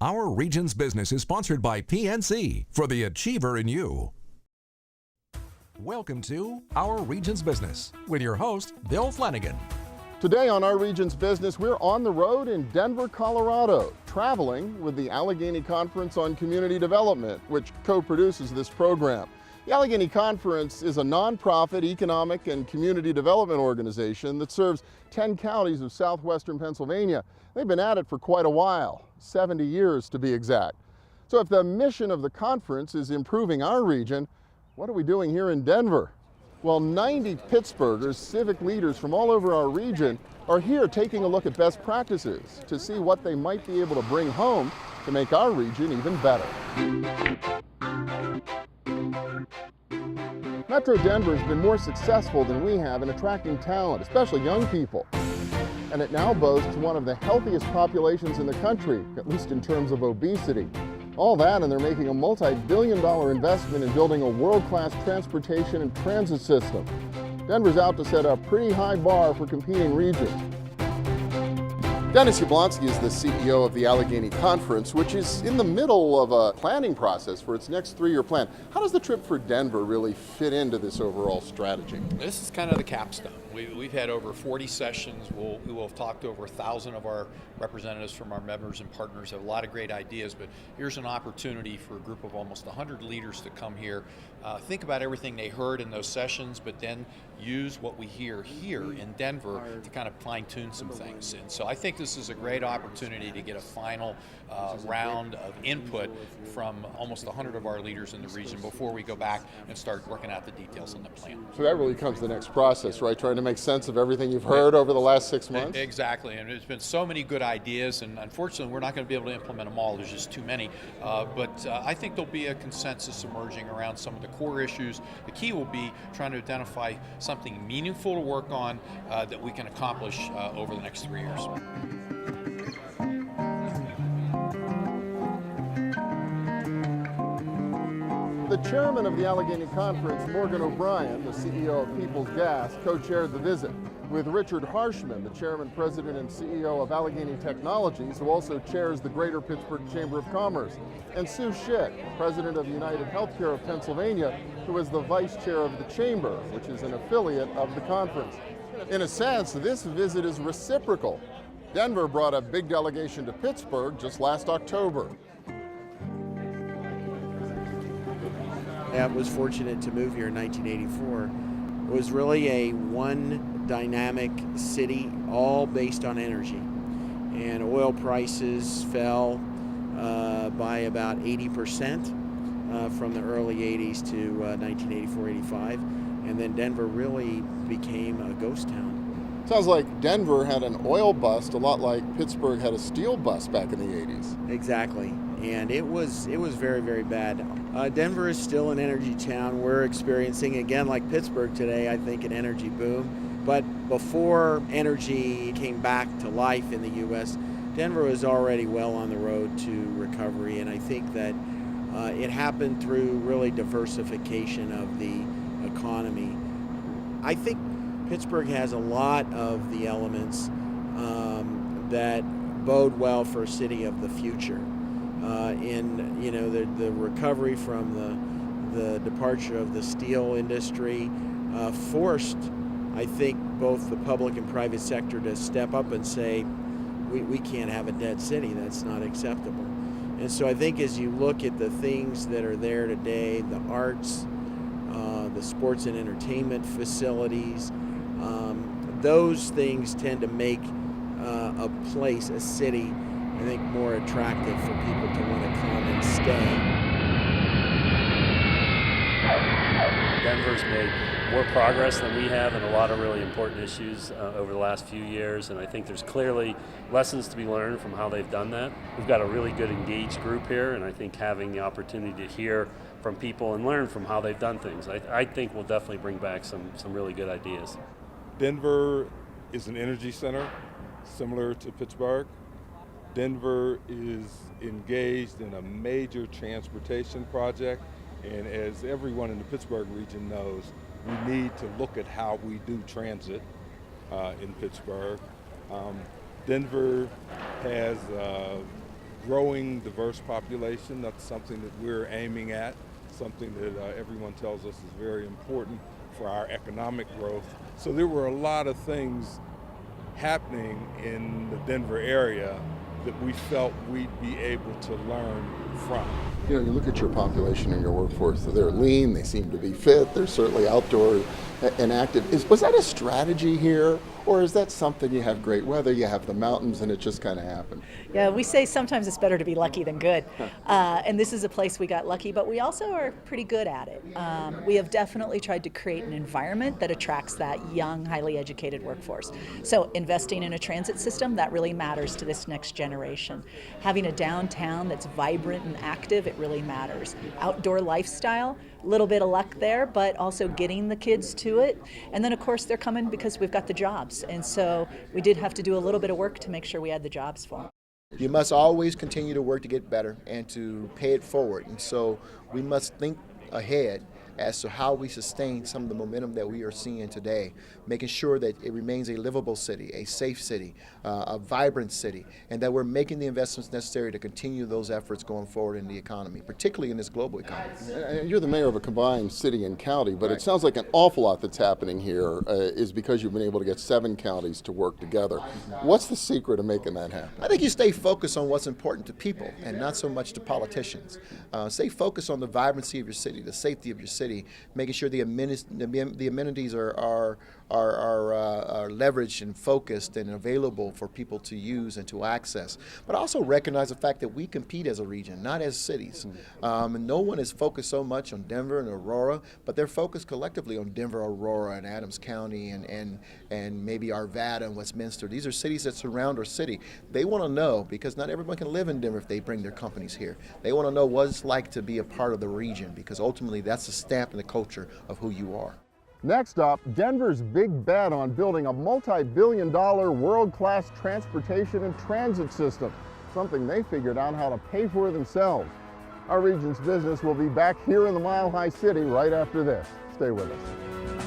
Our Region's Business is sponsored by PNC for the achiever in you. Welcome to Our Region's Business with your host, Bill Flanagan. Today on Our Region's Business, we're on the road in Denver, Colorado, traveling with the Allegheny Conference on Community Development, which co-produces this program. The Allegheny Conference is a nonprofit economic and community development organization that serves 10 counties of southwestern Pennsylvania. They've been at it for quite a while, 70 years to be exact. So if the mission of the conference is improving our region, what are we doing here in Denver? Well, 90 Pittsburghers, civic leaders from all over our region, are here taking a look at best practices to see what they might be able to bring home to make our region even better. Metro Denver has been more successful than we have in attracting talent, especially young people. And it now boasts one of the healthiest populations in the country, at least in terms of obesity. All that, and they're making a multi-billion-dollar investment in building a world-class transportation and transit system. Denver's out to set a pretty high bar for competing regions. Dennis Yablonsky is the CEO of the Allegheny Conference, which is in the middle of a planning process for its next 3-year plan. How does the trip for Denver really fit into this overall strategy? This is kind of the capstone. We've had over 40 sessions. We will have talked to over 1,000 of our representatives from our members and partners. Have a lot of great ideas, but here's an opportunity for a group of almost 100 leaders to come here, think about everything they heard in those sessions, but then use what we hear here in Denver to kind of fine-tune some things. And so I think this is a great opportunity to get a final round of input from almost 100 of our leaders in the region before we go back and start working out the details on the plan. So that really comes the next process, right? Trying to make sense of everything you've heard over the last 6 months? Exactly, and there's been so many good ideas, and unfortunately we're not going to be able to implement them all. There's just too many, but I think there'll be a consensus emerging around some of the core issues. The key will be trying to identify something meaningful to work on that we can accomplish over the next 3 years. The chairman of the Allegheny Conference, Morgan O'Brien, the CEO of Peoples Gas, co-chaired the visit with Richard Harshman, the chairman, president, and CEO of Allegheny Technologies, who also chairs the Greater Pittsburgh Chamber of Commerce, and Sue Schick, president of United Healthcare of Pennsylvania, who is the vice chair of the Chamber, which is an affiliate of the conference. In a sense, this visit is reciprocal. Denver brought a big delegation to Pittsburgh just last October. I was fortunate to move here in 1984. It was really a one dynamic city, all based on energy. And oil prices fell by about 80% from the early 80s to 1984-85. And then Denver really became a ghost town. Sounds like Denver had an oil bust, a lot like Pittsburgh had a steel bust back in the 80s. Exactly. And it was very, very bad. Denver is still an energy town. We're experiencing, again, like Pittsburgh today, I think, an energy boom. But before energy came back to life in the U.S., Denver was already well on the road to recovery. And I think that it happened through really diversification of the economy. I think Pittsburgh has a lot of the elements that bode well for a city of the future. The recovery from the departure of the steel industry forced, I think, both the public and private sector to step up and say, we can't have a dead city. That's not acceptable. And so I think as you look at the things that are there today, the arts, the sports and entertainment facilities, those things tend to make a place, a city, I think, more attractive for people to want to come and stay. Denver's made more progress than we have in a lot of really important issues over the last few years, and I think there's clearly lessons to be learned from how they've done that. We've got a really good engaged group here, and I think having the opportunity to hear from people and learn from how they've done things, I think will definitely bring back some really good ideas. Denver is an energy center, similar to Pittsburgh. Denver is engaged in a major transportation project, and as everyone in the Pittsburgh region knows, we need to look at how we do transit in Pittsburgh. Denver has growing diverse population. That's something that we're aiming at, something that everyone tells us is very important for our economic growth. So there were a lot of things happening in the Denver area that we felt we'd be able to learn from. You know, you look at your population and your workforce, they're lean, they seem to be fit, they're certainly outdoor and active. Was that a strategy here, or is that something you have great weather, you have the mountains, and it just kind of happened? Yeah, we say sometimes it's better to be lucky than good. And this is a place we got lucky, but we also are pretty good at it. We have definitely tried to create an environment that attracts that young, highly educated workforce. So investing in a transit system, that really matters to this next generation. Having a downtown that's vibrant and active, it really matters. Outdoor lifestyle, a little bit of luck there, but also getting the kids to it. And then of course they're coming because we've got the jobs. And so we did have to do a little bit of work to make sure we had the jobs for them. You must always continue to work to get better and to pay it forward. And so we must think ahead as to how we sustain some of the momentum that we are seeing today, making sure that it remains a livable city, a safe city, a vibrant city, and that we're making the investments necessary to continue those efforts going forward in the economy, particularly in this global economy. You're the mayor of a combined city and county, but it sounds like an awful lot that's happening here is because you've been able to get 7 counties to work together. What's the secret of making that happen? I think you stay focused on what's important to people and not so much to politicians. Stay focused on the vibrancy of your city, the safety of your city, making sure the amenities are leveraged and focused and available for people to use and to access. But also recognize the fact that we compete as a region, not as cities. And no one is focused so much on Denver and Aurora, but they're focused collectively on Denver, Aurora, and Adams County, and maybe Arvada and Westminster. These are cities that surround our city. They want to know, because not everyone can live in Denver if they bring their companies here. They want to know what it's like to be a part of the region, because ultimately that's the stamp and the culture of who you are. Next up, Denver's big bet on building a multi-billion-dollar world-class transportation and transit system, something they figured out how to pay for themselves. Our region's business will be back here in the Mile High City right after this. Stay with us.